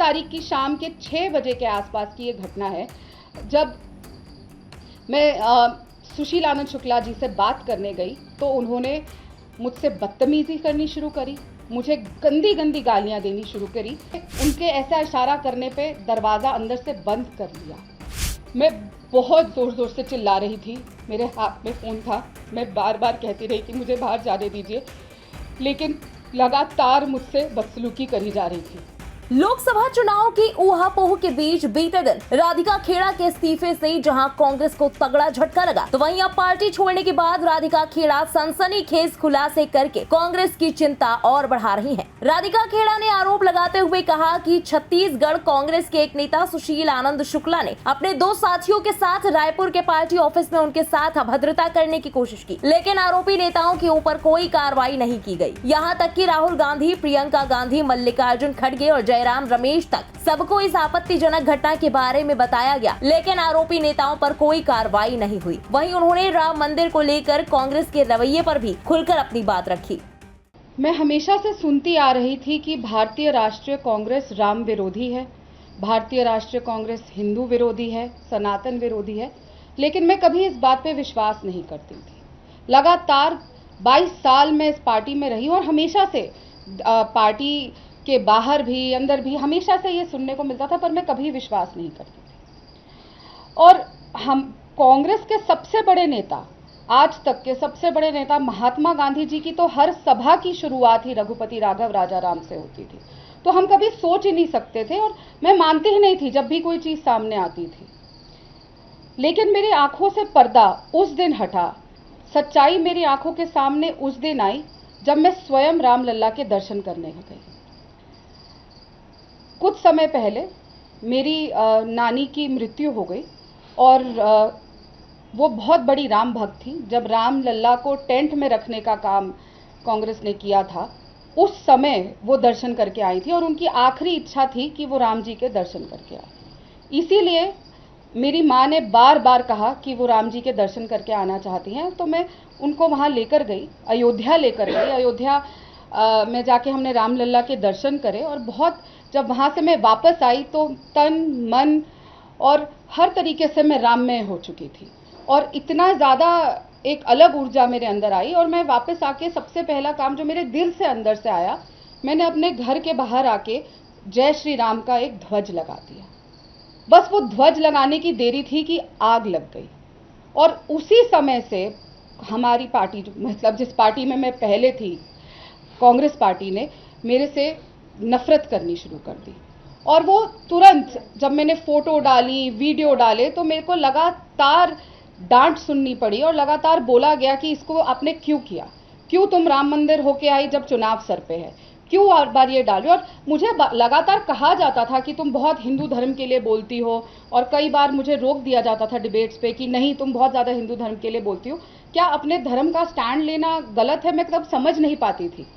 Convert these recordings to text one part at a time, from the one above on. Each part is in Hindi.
तारीख की शाम के 6 बजे के आसपास की ये घटना है, जब मैं सुशील आनंद शुक्ला जी से बात करने गई तो उन्होंने मुझसे बदतमीजी करनी शुरू करी, मुझे गंदी गंदी गालियां देनी शुरू करी। उनके ऐसा इशारा करने पे दरवाज़ा अंदर से बंद कर लिया। मैं बहुत ज़ोर ज़ोर से चिल्ला रही थी, मेरे हाथ में फ़ोन था, मैं बार बार कहती रही कि मुझे बाहर जाने दीजिए, लेकिन लगातार मुझसे बदसलूकी करी जा रही थी। लोकसभा चुनाव की ऊहापोह के बीच बीते दिन राधिका खेड़ा के इस्तीफे से जहां कांग्रेस को तगड़ा झटका लगा, तो वहीं अब पार्टी छोड़ने के बाद राधिका खेड़ा सनसनीखेज खुलासे करके कांग्रेस की चिंता और बढ़ा रही हैं। राधिका खेड़ा ने आरोप लगाते हुए कहा कि छत्तीसगढ़ कांग्रेस के एक नेता सुशील आनंद शुक्ला ने अपने 2 साथियों के साथ रायपुर के पार्टी ऑफिस में उनके साथ अभद्रता करने की कोशिश की, लेकिन आरोपी नेताओं के ऊपर कोई कार्रवाई नहीं की गई। यहाँ तक कि राहुल गांधी, प्रियंका गांधी, मल्लिकार्जुन खड़गे और जयराम रमेश तक सबको इस आपत्तिजनक घटना के बारे में बताया गया, लेकिन आरोपी नेताओं पर कोई कार्रवाई नहीं हुई। वहीं उन्होंने राम मंदिर को लेकर कांग्रेस के रवैये पर भी खुलकर अपनी बात रखी। मैं हमेशा से सुनती आ रही थी कि भारतीय राष्ट्रीय कांग्रेस राम विरोधी है, भारतीय राष्ट्रीय कांग्रेस हिंदू विरोधी है, सनातन विरोधी है, लेकिन मैं कभी इस बात पे विश्वास नहीं करती थी। लगातार 22 साल मैं इस पार्टी में रही और हमेशा से पार्टी के बाहर भी अंदर भी हमेशा से ये सुनने को मिलता था, पर मैं कभी विश्वास नहीं करती थी। और हम कांग्रेस के सबसे बड़े नेता, आज तक के सबसे बड़े नेता महात्मा गांधी जी की तो हर सभा की शुरुआत ही रघुपति राघव राजाराम से होती थी, तो हम कभी सोच ही नहीं सकते थे और मैं मानती ही नहीं थी जब भी कोई चीज़ सामने आती थी। लेकिन मेरी आंखों से पर्दा उस दिन हटा, सच्चाई मेरी आंखों के सामने उस दिन आई जब मैं स्वयं रामलला के दर्शन करने गई। कुछ समय पहले मेरी नानी की मृत्यु हो गई और वो बहुत बड़ी राम भक्त थी। जब रामलला को टेंट में रखने का काम कांग्रेस ने किया था, उस समय वो दर्शन करके आई थी और उनकी आखिरी इच्छा थी कि वो राम जी के दर्शन करके आए। इसीलिए मेरी माँ ने बार बार कहा कि वो राम जी के दर्शन करके आना चाहती हैं, तो मैं उनको वहाँ लेकर गई, अयोध्या लेकर गई। अयोध्या में जाके हमने रामलला के दर्शन करे और बहुत, जब वहाँ से मैं वापस आई तो तन मन और हर तरीके से मैं राममय हो चुकी थी और इतना ज़्यादा एक अलग ऊर्जा मेरे अंदर आई। और मैं वापस आके सबसे पहला काम जो मेरे दिल से अंदर से आया, मैंने अपने घर के बाहर आके जय श्री राम का एक ध्वज लगा दिया। बस वो ध्वज लगाने की देरी थी कि आग लग गई। और उसी समय से हमारी पार्टी, मतलब जिस पार्टी में मैं पहले थी, कांग्रेस पार्टी ने मेरे से नफरत करनी शुरू कर दी। और वो तुरंत जब मैंने फोटो डाली, वीडियो डाले, तो मेरे को लगातार डांट सुननी पड़ी और लगातार बोला गया कि इसको आपने क्यों किया, क्यों तुम राम मंदिर होके आई जब चुनाव सर पे है, क्यों हर बार ये डाली। और मुझे लगातार कहा जाता था कि तुम बहुत हिंदू धर्म के लिए बोलती हो, और कई बार मुझे रोक दिया जाता था डिबेट्स पे कि नहीं, तुम बहुत ज़्यादा हिंदू धर्म के लिए बोलती हो। क्या अपने धर्म का स्टैंड लेना गलत है? मैं तब समझ नहीं पाती थी।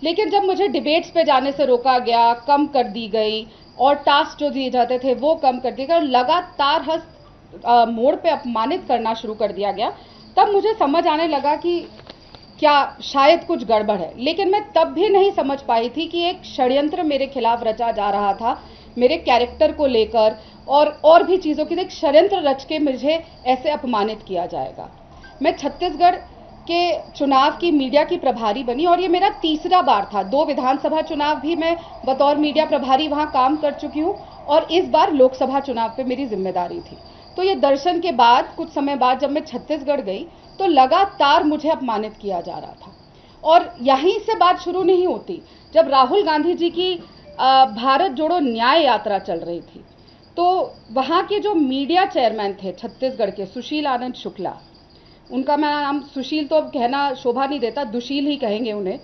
लेकिन जब मुझे डिबेट्स पे जाने से रोका गया, कम कर दी गई और टास्क जो दिए जाते थे वो कम कर दिए गए और लगातार हर मोड़ पे अपमानित करना शुरू कर दिया गया, तब मुझे समझ आने लगा कि क्या शायद कुछ गड़बड़ है। लेकिन मैं तब भी नहीं समझ पाई थी कि एक षड्यंत्र मेरे खिलाफ रचा जा रहा था, मेरे कैरेक्टर को लेकर और भी चीज़ों की एक षड्यंत्र रच के मुझे ऐसे अपमानित किया जाएगा। मैं छत्तीसगढ़ के चुनाव की मीडिया की प्रभारी बनी और ये मेरा तीसरा बार था। 2 विधानसभा चुनाव भी मैं बतौर मीडिया प्रभारी वहाँ काम कर चुकी हूँ और इस बार लोकसभा चुनाव पे मेरी जिम्मेदारी थी। तो ये दर्शन के बाद कुछ समय बाद जब मैं छत्तीसगढ़ गई तो लगातार मुझे अपमानित किया जा रहा था। और यहीं से बात शुरू नहीं होती। जब राहुल गांधी जी की भारत जोड़ो न्याय यात्रा चल रही थी, तो वहाँ के जो मीडिया चेयरमैन थे छत्तीसगढ़ के, सुशील आनंद शुक्ला, उनका मैं नाम सुशील तो अब कहना शोभा नहीं देता, दुशील ही कहेंगे उन्हें,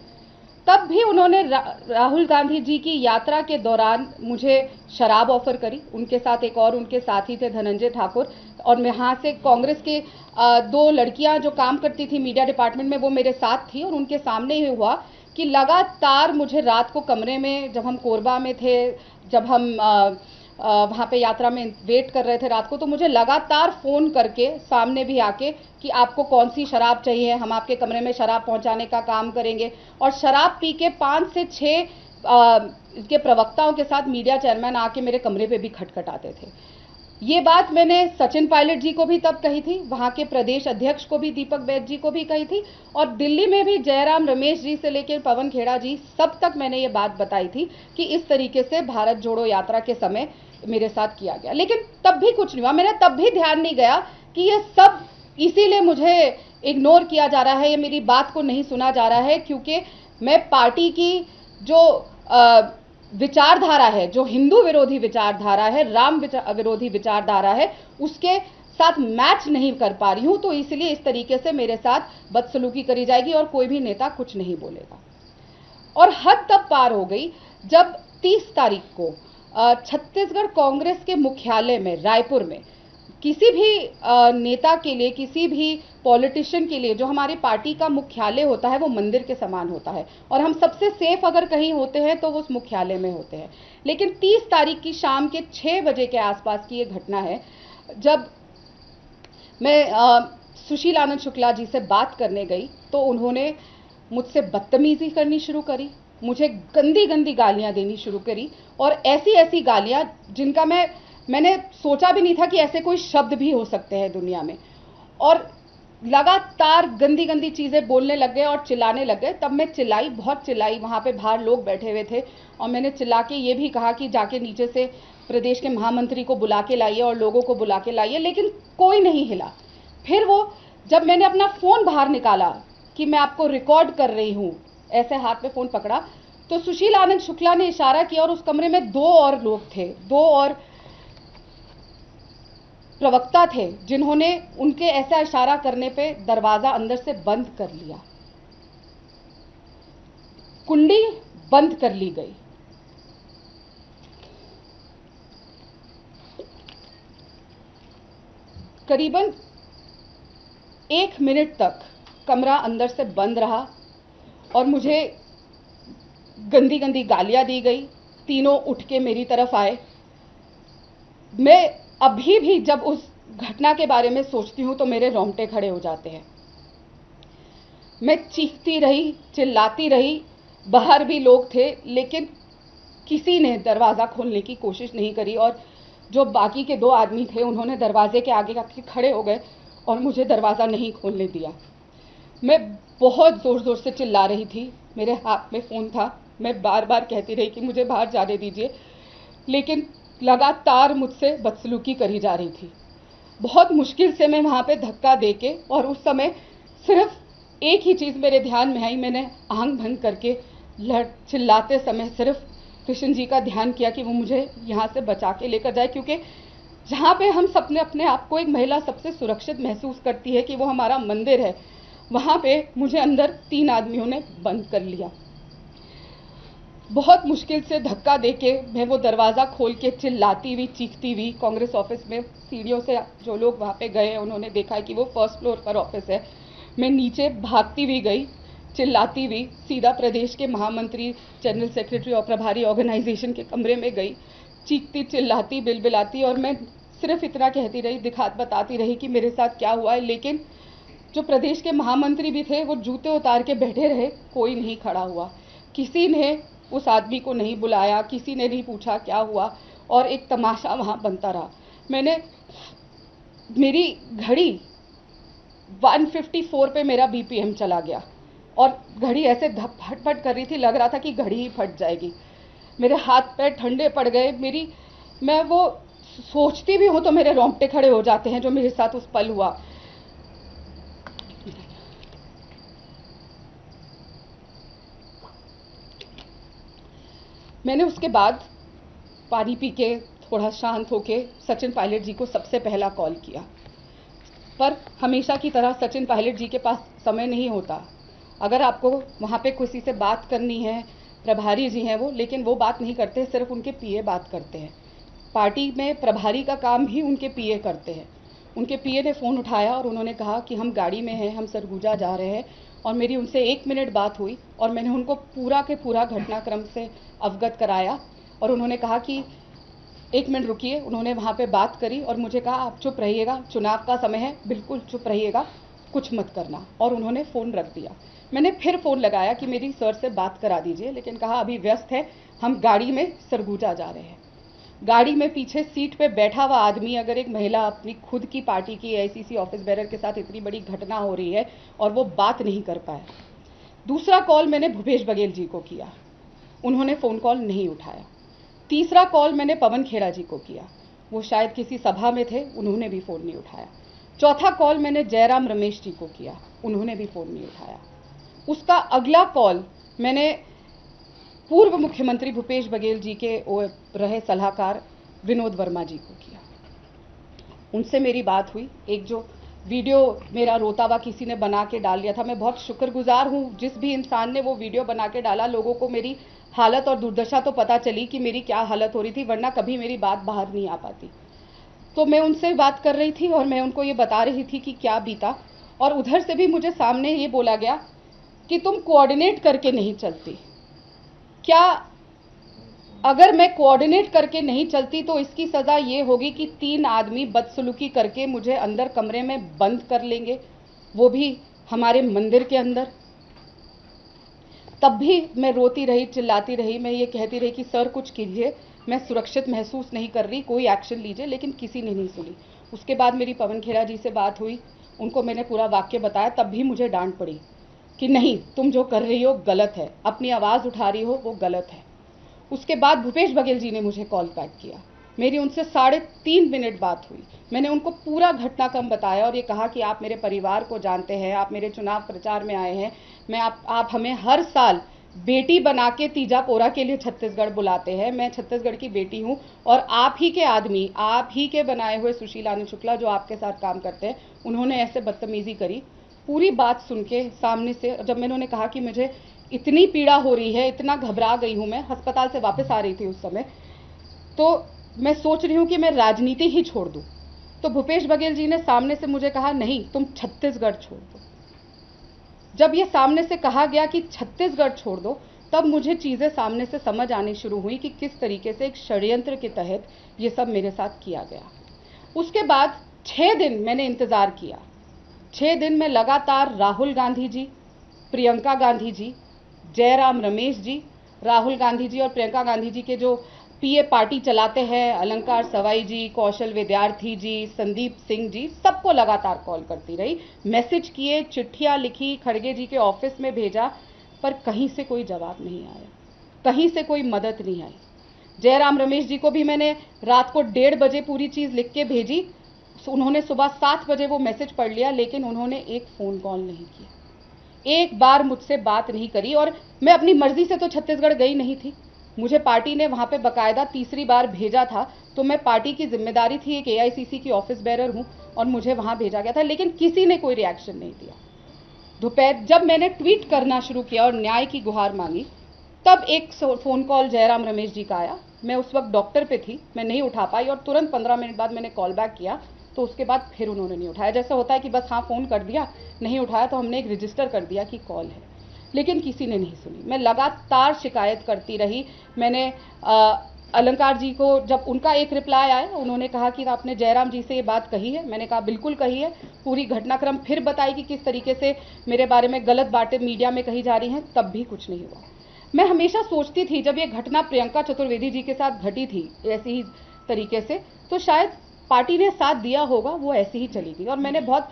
तब भी उन्होंने राहुल गांधी जी की यात्रा के दौरान मुझे शराब ऑफर करी। उनके साथ एक और उनके साथी थे, धनंजय ठाकुर, और यहाँ से कांग्रेस के 2 लड़कियां जो काम करती थी मीडिया डिपार्टमेंट में, वो मेरे साथ थी। और उनके सामने ही हुआ कि लगातार मुझे रात को कमरे में, जब हम कोरबा में थे, जब हम वहाँ पे यात्रा में वेट कर रहे थे रात को, तो मुझे लगातार फ़ोन करके सामने भी आके कि आपको कौन सी शराब चाहिए, हम आपके कमरे में शराब पहुँचाने का काम करेंगे। और शराब पी के 5 से 6 के प्रवक्ताओं के साथ मीडिया चेयरमैन आके मेरे कमरे पे भी खटखटाते थे। ये बात मैंने सचिन पायलट जी को भी तब कही थी, वहाँ के प्रदेश अध्यक्ष को भी, दीपक बैद जी को भी कही थी, और दिल्ली में भी जयराम रमेश जी से लेकर पवन खेड़ा जी सब तक मैंने ये बात बताई थी कि इस तरीके से भारत जोड़ो यात्रा के समय मेरे साथ किया गया। लेकिन तब भी कुछ नहीं हुआ, मेरा तब भी ध्यान नहीं गया कि ये सब इसीलिए मुझे इग्नोर किया जा रहा है, ये मेरी बात को नहीं सुना जा रहा है, क्योंकि मैं पार्टी की जो विचारधारा है, जो हिंदू विरोधी विचारधारा है, राम विरोधी विचारधारा है, उसके साथ मैच नहीं कर पा रही हूं। तो इसलिए इस तरीके से मेरे साथ बदसलूकी करी जाएगी और कोई भी नेता कुछ नहीं बोलेगा। और हद तब पार हो गई जब 30 तारीख को छत्तीसगढ़ कांग्रेस के मुख्यालय में रायपुर में किसी भी नेता के लिए, किसी भी पॉलिटिशियन के लिए, जो हमारी पार्टी का मुख्यालय होता है वो मंदिर के समान होता है, और हम सबसे सेफ अगर कहीं होते हैं तो वो उस मुख्यालय में होते हैं। लेकिन 30 तारीख की शाम के 6 बजे के आसपास की ये घटना है, जब मैं सुशील आनंद शुक्ला जी से बात करने गई तो उन्होंने मुझसे बदतमीजी करनी शुरू करी, मुझे गंदी गंदी गालियां देनी शुरू करी, और ऐसी ऐसी गालियां जिनका मैंने सोचा भी नहीं था कि ऐसे कोई शब्द भी हो सकते हैं दुनिया में। और लगातार गंदी गंदी चीज़ें बोलने लग गए और चिल्लाने लग गए। तब मैं चिल्लाई, बहुत चिल्लाई, वहाँ पे बाहर लोग बैठे हुए थे, और मैंने चिल्ला के ये भी कहा कि जाके नीचे से प्रदेश के महामंत्री को बुला के लाइए और लोगों को बुला के लाइए, लेकिन कोई नहीं हिला। फिर वो जब मैंने अपना फ़ोन बाहर निकाला कि मैं आपको रिकॉर्ड कर रही हूँ, ऐसे हाथ में फ़ोन पकड़ा, तो सुशील आनंद शुक्ला ने इशारा किया और उस कमरे में 2 और लोग थे, 2 और प्रवक्ता थे, जिन्होंने उनके ऐसा इशारा करने पे दरवाजा अंदर से बंद कर लिया, कुंडी बंद कर ली गई। करीबन 1 मिनट तक कमरा अंदर से बंद रहा और मुझे गंदी गंदी गालियां दी गई। तीनों उठ के मेरी तरफ आए। मैं अभी भी जब उस घटना के बारे में सोचती हूँ तो मेरे रोंगटे खड़े हो जाते हैं। मैं चीखती रही, चिल्लाती रही, बाहर भी लोग थे, लेकिन किसी ने दरवाज़ा खोलने की कोशिश नहीं करी, और जो बाकी के 2 आदमी थे उन्होंने दरवाजे के आगे आके खड़े हो गए और मुझे दरवाज़ा नहीं खोलने दिया। मैं बहुत ज़ोर ज़ोर से चिल्ला रही थी, मेरे हाथ में फ़ोन था, मैं बार बार कहती रही कि मुझे बाहर जाने दीजिए, लेकिन लगातार मुझसे बदसलूकी करी जा रही थी। बहुत मुश्किल से मैं वहाँ पे धक्का देके, और उस समय सिर्फ एक ही चीज़ मेरे ध्यान में आई, मैंने आंख भंग करके चिल्लाते समय सिर्फ कृष्ण जी का ध्यान किया कि वो मुझे यहाँ से बचा के लेकर जाए, क्योंकि जहाँ पे हम सबने अपने आप को एक महिला सबसे सुरक्षित महसूस करती है कि वो हमारा मंदिर है, वहाँ पे मुझे अंदर 3 आदमियों ने बंद कर लिया। बहुत मुश्किल से धक्का देके मैं वो दरवाज़ा खोल के चिल्लाती हुई, चीखती हुई कांग्रेस ऑफिस में सीढ़ियों से जो लोग वहाँ पे गए उन्होंने देखा कि वो 1st फ्लोर पर ऑफिस है। मैं नीचे भागती हुई गई, चिल्लाती हुई, सीधा प्रदेश के महामंत्री, जनरल सेक्रेटरी और प्रभारी ऑर्गेनाइजेशन के कमरे में गई, चीखती चिल्लाती बिलबिलाती, और मैं सिर्फ इतना कहती रही, बताती रही कि मेरे साथ क्या हुआ है। लेकिन जो प्रदेश के महामंत्री भी थे वो जूते उतार के बैठे रहे, कोई नहीं खड़ा हुआ, किसी ने उस आदमी को नहीं बुलाया, किसी ने नहीं पूछा क्या हुआ, और एक तमाशा वहाँ बनता रहा। मेरी घड़ी 154 पे मेरा BPM चला गया, और घड़ी ऐसे फट कर रही थी, लग रहा था कि घड़ी ही फट जाएगी। मेरे हाथ पैर ठंडे पड़ गए। मैं वो सोचती भी हूँ तो मेरे रोंगटे खड़े हो जाते हैं जो मेरे साथ उस पल हुआ। मैंने उसके बाद पानी पी के थोड़ा शांत होके सचिन पायलट जी को सबसे पहला कॉल किया, पर हमेशा की तरह सचिन पायलट जी के पास समय नहीं होता। अगर आपको वहाँ पे किसी से बात करनी है, प्रभारी जी हैं वो, लेकिन वो बात नहीं करते, सिर्फ उनके पीए बात करते हैं। पार्टी में प्रभारी का काम भी उनके पीए करते हैं। उनके पीए ने फ़ोन उठाया और उन्होंने कहा कि हम गाड़ी में हैं, हम सरगुजा जा रहे हैं, और मेरी उनसे 1 मिनट बात हुई और मैंने उनको पूरा के पूरा घटनाक्रम से अवगत कराया, और उन्होंने कहा कि 1 मिनट रुकिए। उन्होंने वहाँ पे बात करी और मुझे कहा आप चुप रहिएगा, चुनाव का समय है, बिल्कुल चुप रहिएगा, कुछ मत करना, और उन्होंने फ़ोन रख दिया। मैंने फिर फ़ोन लगाया कि मेरी सर से बात करा दीजिए, लेकिन कहा अभी व्यस्त है, हम गाड़ी में सरगुजा जा रहे हैं। गाड़ी में पीछे सीट पे बैठा हुआ आदमी, अगर एक महिला अपनी खुद की पार्टी की एआईसीसी ऑफिस बेरर के साथ इतनी बड़ी घटना हो रही है और वो बात नहीं कर पाया। दूसरा कॉल मैंने भूपेश बघेल जी को किया, उन्होंने फ़ोन कॉल नहीं उठाया। तीसरा कॉल मैंने पवन खेड़ा जी को किया, वो शायद किसी सभा में थे, उन्होंने भी फ़ोन नहीं उठाया। चौथा कॉल मैंने जयराम रमेश जी को किया, उन्होंने भी फ़ोन नहीं उठाया। उसका अगला कॉल मैंने पूर्व मुख्यमंत्री भूपेश बघेल जी के रहे सलाहकार विनोद वर्मा जी को किया। उनसे मेरी बात हुई। एक जो वीडियो मेरा रोता हुआ किसी ने बना के डाल दिया था, मैं बहुत शुक्रगुजार हूँ जिस भी इंसान ने वो वीडियो बना के डाला। लोगों को मेरी हालत और दुर्दशा तो पता चली कि मेरी क्या हालत हो रही थी, वरना कभी मेरी बात बाहर नहीं आ पाती। तो मैं उनसे बात कर रही थी और मैं उनको ये बता रही थी कि क्या बीता, और उधर से भी मुझे सामने ये बोला गया कि तुम कोऑर्डिनेट करके नहीं चलती। क्या अगर मैं कोऑर्डिनेट करके नहीं चलती तो इसकी सज़ा ये होगी कि 3 आदमी बदसलूकी करके मुझे अंदर कमरे में बंद कर लेंगे, वो भी हमारे मंदिर के अंदर। तब भी मैं रोती रही, चिल्लाती रही, मैं ये कहती रही कि सर कुछ कीजिए, मैं सुरक्षित महसूस नहीं कर रही, कोई एक्शन लीजिए, लेकिन किसी ने नहीं सुनी। उसके बाद मेरी पवन खेड़ा जी से बात हुई, उनको मैंने पूरा वाक्य बताया, तब भी मुझे डांट पड़ी कि नहीं, तुम जो कर रही हो गलत है, अपनी आवाज़ उठा रही हो वो गलत है। उसके बाद भूपेश बघेल जी ने मुझे कॉल बैक किया, मेरी उनसे 3.5 मिनट बात हुई। मैंने उनको पूरा घटनाक्रम बताया और ये कहा कि आप मेरे परिवार को जानते हैं, आप मेरे चुनाव प्रचार में आए हैं, आप हमें हर साल बेटी बना के तीजापोरा के लिए छत्तीसगढ़ बुलाते हैं, मैं छत्तीसगढ़ की बेटी हूँ, और आप ही के आदमी, आप ही के बनाए हुए सुशील आनंद शुक्ला जो आपके साथ काम करते हैं, उन्होंने ऐसे बदतमीजी करी। पूरी बात सुन के सामने से जब मैंने उन्हें कहा कि मुझे इतनी पीड़ा हो रही है, इतना घबरा गई हूँ, मैं अस्पताल से वापस आ रही थी उस समय, तो मैं सोच रही हूँ कि मैं राजनीति ही छोड़ दूँ, तो भूपेश बघेल जी ने सामने से मुझे कहा नहीं, तुम छत्तीसगढ़ छोड़ दो। जब ये सामने से कहा गया कि छत्तीसगढ़ छोड़ दो, तब मुझे चीज़ें सामने से समझ आनी शुरू हुई कि किस तरीके से एक षड्यंत्र के तहत ये सब मेरे साथ किया गया। उसके बाद 6 दिन मैंने इंतज़ार किया। 6 दिन में लगातार राहुल गांधी जी, प्रियंका गांधी जी, जयराम रमेश जी, राहुल गांधी जी और प्रियंका गांधी जी के जो पीए पार्टी चलाते हैं, अलंकार सवाई जी, कौशल विद्यार्थी जी, संदीप सिंह जी, सबको लगातार कॉल करती रही, मैसेज किए, चिट्ठियां लिखी, खड़गे जी के ऑफिस में भेजा, पर कहीं से कोई जवाब नहीं आया, कहीं से कोई मदद नहीं आई। जयराम रमेश जी को भी मैंने रात को 1:30 बजे पूरी चीज़ लिख के भेजी, उन्होंने सुबह 7 बजे वो मैसेज पढ़ लिया, लेकिन उन्होंने एक फ़ोन कॉल नहीं किया, एक बार मुझसे बात नहीं करी। और मैं अपनी मर्जी से तो छत्तीसगढ़ गई नहीं थी, मुझे पार्टी ने वहाँ पे बकायदा तीसरी बार भेजा था, तो मैं पार्टी की जिम्मेदारी थी, एक एआईसीसी की ऑफिस बेरर हूँ और मुझे वहाँ भेजा गया था, लेकिन किसी ने कोई रिएक्शन नहीं दिया। दोपहर जब मैंने ट्वीट करना शुरू किया और न्याय की गुहार मांगी, तब एक फ़ोन कॉल जयराम रमेश जी का आया। मैं उस वक्त डॉक्टर पे थी, मैं नहीं उठा पाई, और तुरंत 15 मिनट बाद मैंने कॉल बैक किया, तो उसके बाद फिर उन्होंने नहीं उठाया। जैसे होता है कि बस हाँ फ़ोन कर दिया, नहीं उठाया तो हमने एक रजिस्टर कर दिया कि कॉल है, लेकिन किसी ने नहीं सुनी। मैं लगातार शिकायत करती रही। मैंने अलंकार जी को, जब उनका एक रिप्लाई आया, उन्होंने कहा कि आपने जयराम जी से ये बात कही है, मैंने कहा बिल्कुल कही है, पूरी घटनाक्रम फिर बताई कि किस तरीके से मेरे बारे में गलत बातें मीडिया में कही जा रही हैं, तब भी कुछ नहीं हुआ। मैं हमेशा सोचती थी जब ये घटना प्रियंका चतुर्वेदी जी के साथ घटी थी ऐसी ही तरीके से, तो शायद पार्टी ने साथ दिया होगा, वो ऐसी ही चली गई। और मैंने बहुत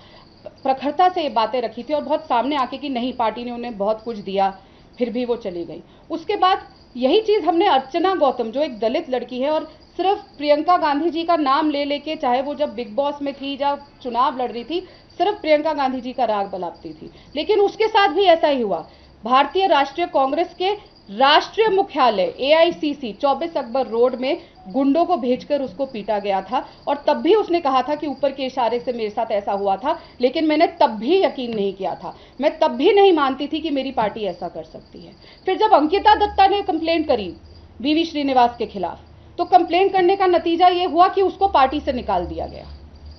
प्रखरता से ये बातें रखी थी और बहुत सामने आके कि नहीं, पार्टी ने उन्हें बहुत कुछ दिया, फिर भी वो चली गई। उसके बाद यही चीज़ हमने अर्चना गौतम, जो एक दलित लड़की है और सिर्फ प्रियंका गांधी जी का नाम ले लेके, चाहे वो जब बिग बॉस में थी, जब चुनाव लड़ रही थी, सिर्फ प्रियंका गांधी जी का राग बलापती थी, लेकिन उसके साथ भी ऐसा ही हुआ। भारतीय राष्ट्रीय कांग्रेस के राष्ट्रीय मुख्यालय एआईसीसी 24 अकबर रोड में गुंडों को भेजकर उसको पीटा गया था, और तब भी उसने कहा था कि ऊपर के इशारे से मेरे साथ ऐसा हुआ था, लेकिन मैंने तब भी यकीन नहीं किया था, मैं तब भी नहीं मानती थी कि मेरी पार्टी ऐसा कर सकती है। फिर जब अंकिता दत्ता ने कंप्लेंट करी वीवी श्रीनिवास के खिलाफ, तो कंप्लेंट करने का नतीजा ये हुआ कि उसको पार्टी से निकाल दिया गया।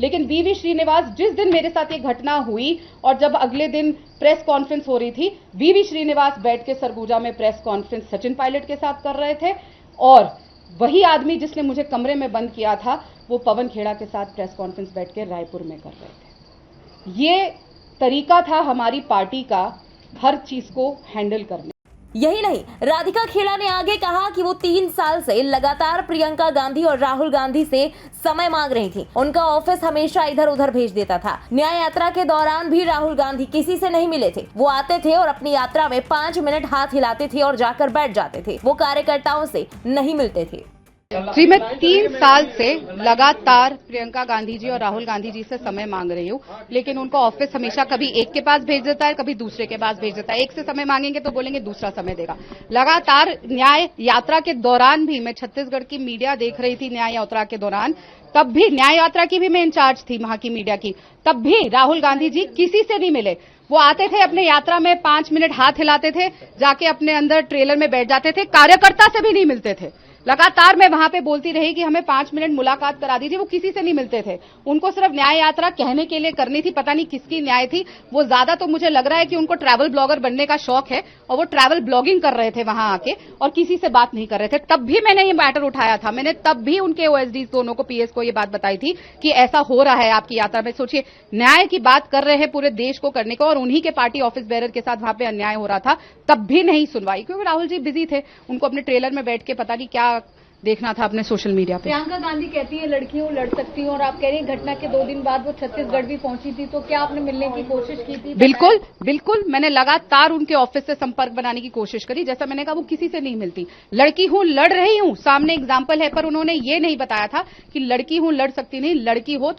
लेकिन वीवी श्रीनिवास, जिस दिन मेरे साथ ये घटना हुई और जब अगले दिन प्रेस कॉन्फ्रेंस हो रही थी, वीवी श्रीनिवास बैठ के सरगुजा में प्रेस कॉन्फ्रेंस सचिन पायलट के साथ कर रहे थे, और वही आदमी जिसने मुझे कमरे में बंद किया था, वो पवन खेड़ा के साथ प्रेस कॉन्फ्रेंस बैठ के रायपुर में कर रहे थे। ये तरीका था हमारी पार्टी का हर चीज को हैंडल करने। यही नहीं, राधिका खेड़ा ने आगे कहा कि वो 3 साल से लगातार प्रियंका गांधी और राहुल गांधी से समय मांग रही थी। उनका ऑफिस हमेशा इधर उधर भेज देता था। न्याय यात्रा के दौरान भी राहुल गांधी किसी से नहीं मिले थे। वो आते थे और अपनी यात्रा में 5 मिनट हाथ हिलाते थे और जाकर बैठ जाते थे। वो कार्यकर्ताओं से नहीं मिलते थे। जी, मैं 3 साल से लगातार प्रियंका गांधी जी और राहुल गांधी जी से समय मांग रही हूँ, लेकिन उनको ऑफिस हमेशा कभी एक के पास भेज देता है, कभी दूसरे के पास भेज देता है। एक से समय मांगेंगे तो बोलेंगे दूसरा समय देगा। लगातार न्याय यात्रा के दौरान भी मैं छत्तीसगढ़ की मीडिया देख रही थी। न्याय यात्रा के दौरान तब भी न्याय यात्रा की भी मैं इंचार्ज थी वहां की मीडिया की, तब भी राहुल गांधी जी किसी से नहीं मिले। वो आते थे अपने यात्रा में 5 मिनट हाथ हिलाते थे, जाके अपने अंदर ट्रेलर में बैठ जाते थे, कार्यकर्ता से भी नहीं मिलते थे। लगातार मैं वहां पे बोलती रही कि हमें 5 मिनट मुलाकात करा दीजिए, वो किसी से नहीं मिलते थे। उनको सिर्फ न्याय यात्रा कहने के लिए करनी थी, पता नहीं किसकी न्याय थी। वो ज्यादा तो मुझे लग रहा है कि उनको ट्रैवल ब्लॉगर बनने का शौक है और वो ट्रैवल ब्लॉगिंग कर रहे थे वहां आके और किसी से बात नहीं कर रहे थे। तब भी मैंने ये मैटर उठाया था, मैंने तब भी उनके ओएसडी दोनों को, पीएस को ये बात बताई थी कि ऐसा हो रहा है आपकी यात्रा में। सोचिए, न्याय की बात कर रहे हैं पूरे देश को करने को और उन्हीं के पार्टी ऑफिस बेरर के साथ वहां पे अन्याय हो रहा था, तब भी नहीं सुनवाई, क्योंकि राहुल जी बिजी थे। उनको अपने ट्रेलर में बैठ के पता नहीं क्या देखना था अपने सोशल मीडिया पे। प्रियंका गांधी कहती है लड़कियों लड़ सकती हैं और आप कह रही हैं घटना के 2 दिन बाद वो छत्तीसगढ़ भी पहुंची थी, तो क्या आपने मिलने की कोशिश की थी? बिल्कुल बिल्कुल, मैंने लगातार उनके ऑफिस से संपर्क बनाने की कोशिश करी। जैसा मैंने कहा, वो किसी से नहीं मिलती। लड़की हूं, लड़ रही हूं, सामने एग्जाम्पल है, पर उन्होंने ये नहीं बताया था कि लड़की हूं, लड़ सकती नहीं। लड़की हो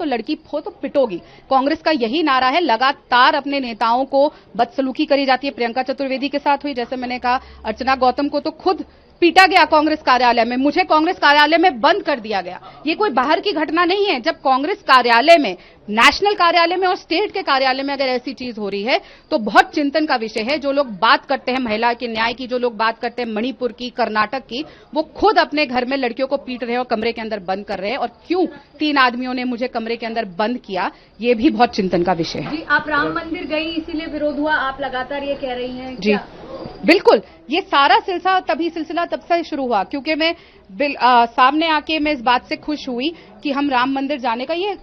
तो पिटोगी। कांग्रेस का यही नारा है। लगातार अपने नेताओं को बदसलूकी करी जाती है। प्रियंका चतुर्वेदी के साथ हुई, जैसे मैंने कहा, अर्चना गौतम को तो खुद पीटा गया कांग्रेस कार्यालय में, मुझे कांग्रेस कार्यालय में बंद कर दिया गया। ये कोई बाहर की घटना नहीं है। जब कांग्रेस कार्यालय में, नेशनल कार्यालय में और स्टेट के कार्यालय में अगर ऐसी चीज हो रही है तो बहुत चिंतन का विषय है। जो लोग बात करते हैं महिला के न्याय की, जो लोग बात करते हैं मणिपुर की, कर्नाटक की, वो खुद अपने घर में लड़कियों को पीट रहे हैं और कमरे के अंदर बंद कर रहे हैं। और क्यों 3 आदमियों ने मुझे कमरे के अंदर बंद किया, ये भी बहुत चिंतन का विषय है। जी, आप राम मंदिर गई इसीलिए विरोध हुआ, आप लगातार ये कह रही हैं? जी बिल्कुल, ये सारा सिलसिला तब से शुरू हुआ, क्योंकि मैं सामने आके मैं इस बात से खुश हुई कि हम राम मंदिर जाने का, ये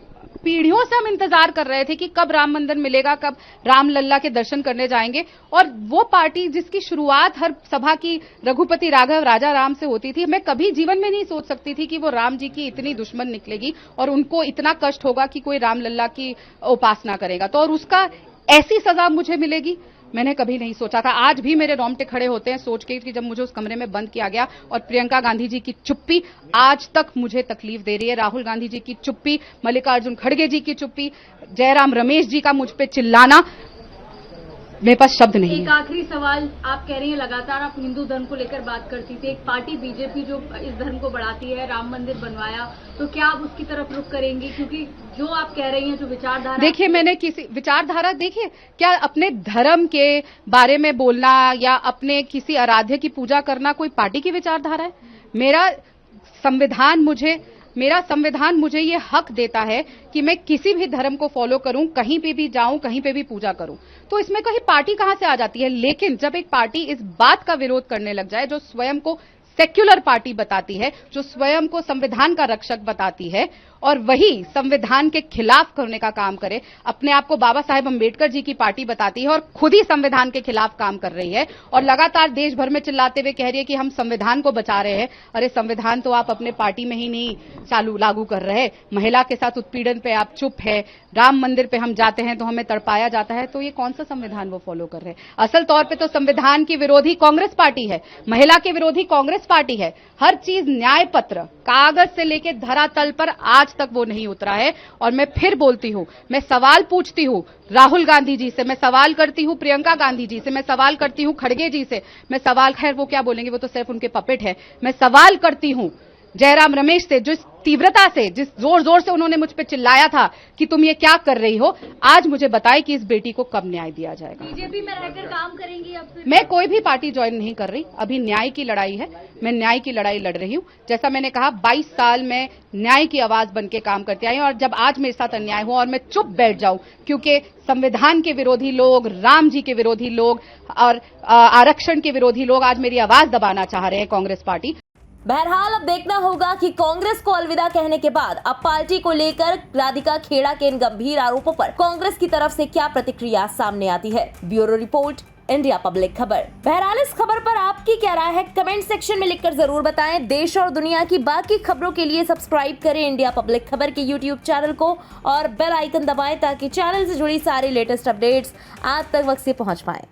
पीढ़ियों से हम इंतजार कर रहे थे कि कब राम मंदिर मिलेगा, कब राम लल्ला के दर्शन करने जाएंगे। और वो पार्टी जिसकी शुरुआत हर सभा की रघुपति राघव राजा राम से होती थी, मैं कभी जीवन में नहीं सोच सकती थी कि वो राम जी की इतनी दुश्मन निकलेगी और उनको इतना कष्ट होगा कि कोई राम लल्ला की उपासना करेगा, तो और उसका ऐसी सजा मुझे मिलेगी, मैंने कभी नहीं सोचा था। आज भी मेरे रोंगटे खड़े होते हैं सोच के कि जब मुझे उस कमरे में बंद किया गया। और प्रियंका गांधी जी की चुप्पी आज तक मुझे तकलीफ दे रही है। राहुल गांधी जी की चुप्पी, मल्लिकार्जुन खड़गे जी की चुप्पी, जयराम रमेश जी का मुझ पे चिल्लाना, मेरे पास शब्द नहीं है। एक आखिरी सवाल, आप कह रही हैं लगातार आप हिंदू धर्म को लेकर बात करती थी, एक पार्टी बीजेपी जो इस धर्म को बढ़ाती है, राम मंदिर बनवाया, तो क्या आप उसकी तरफ रुख करेंगी? क्योंकि जो आप कह रही हैं, जो विचारधारा, देखिए, मैंने किसी विचारधारा, देखिए, क्या अपने धर्म के बारे में बोलना या अपने किसी आराध्य की पूजा करना कोई पार्टी की विचारधारा है? मेरा संविधान मुझे ये हक देता है कि मैं किसी भी धर्म को फॉलो करूं, कहीं पे भी जाऊं, कहीं पे भी पूजा करूं, तो इसमें कहीं पार्टी कहां से आ जाती है? लेकिन जब एक पार्टी इस बात का विरोध करने लग जाए, जो स्वयं को सेक्युलर पार्टी बताती है, जो स्वयं को संविधान का रक्षक बताती है, और वही संविधान के खिलाफ करने का काम करे, अपने आप को बाबा साहेब अंबेडकर जी की पार्टी बताती है और खुद ही संविधान के खिलाफ काम कर रही है और लगातार देश भर में चिल्लाते हुए कह रही है कि हम संविधान को बचा रहे हैं। अरे संविधान तो आप अपने पार्टी में ही नहीं लागू कर रहे। महिला के साथ उत्पीड़न पे आप चुप है, राम मंदिर पे हम जाते हैं तो हमें तड़पाया जाता है, तो ये कौन सा संविधान वो फॉलो कर रहे हैं? असल तौर पे तो संविधान की विरोधी कांग्रेस पार्टी है, महिला के विरोधी कांग्रेस पार्टी है। हर चीज न्याय पत्र कागज से लेके धरातल पर आज तक वो नहीं उतरा है। और मैं फिर बोलती हूं, मैं सवाल पूछती हूं राहुल गांधी जी से, मैं सवाल करती हूं प्रियंका गांधी जी से, मैं सवाल करती हूं खड़गे जी से, मैं सवाल, खैर वो क्या बोलेंगे, वो तो सिर्फ उनके पपेट है। मैं सवाल करती हूं जयराम रमेश से, जिस तीव्रता से, जिस जोर जोर से उन्होंने मुझ पे चिल्लाया था कि तुम ये क्या कर रही हो, आज मुझे बताए कि इस बेटी को कब न्याय दिया जाएगा। बीजेपी में रहकर काम करेंगी अब फिर? मैं कोई भी पार्टी ज्वाइन नहीं कर रही, अभी न्याय की लड़ाई है, मैं न्याय की लड़ाई लड़ रही हूं। जैसा मैंने कहा, 22 साल में न्याय की आवाज बन के काम करती आई, और जब आज मेरे साथ अन्याय हुआ और मैं चुप बैठ जाऊं, क्योंकि संविधान के विरोधी लोग, राम जी के विरोधी लोग और आरक्षण के विरोधी लोग आज मेरी आवाज दबाना चाह रहे हैं, कांग्रेस पार्टी। बहरहाल अब देखना होगा कि कांग्रेस को अलविदा कहने के बाद अब पार्टी को लेकर राधिका खेड़ा के इन गंभीर आरोपों पर कांग्रेस की तरफ से क्या प्रतिक्रिया सामने आती है। ब्यूरो रिपोर्ट, इंडिया पब्लिक खबर। बहरहाल इस खबर पर आपकी क्या राय है, कमेंट सेक्शन में लिखकर जरूर बताएं। देश और दुनिया की बाकी खबरों के लिए सब्सक्राइब करें इंडिया पब्लिक खबर के यूट्यूब चैनल को और बेल आइकन दबाएं ताकि चैनल से जुड़ी सारी लेटेस्ट अपडेट्स आप तक वक्त से पहुंच पाएं।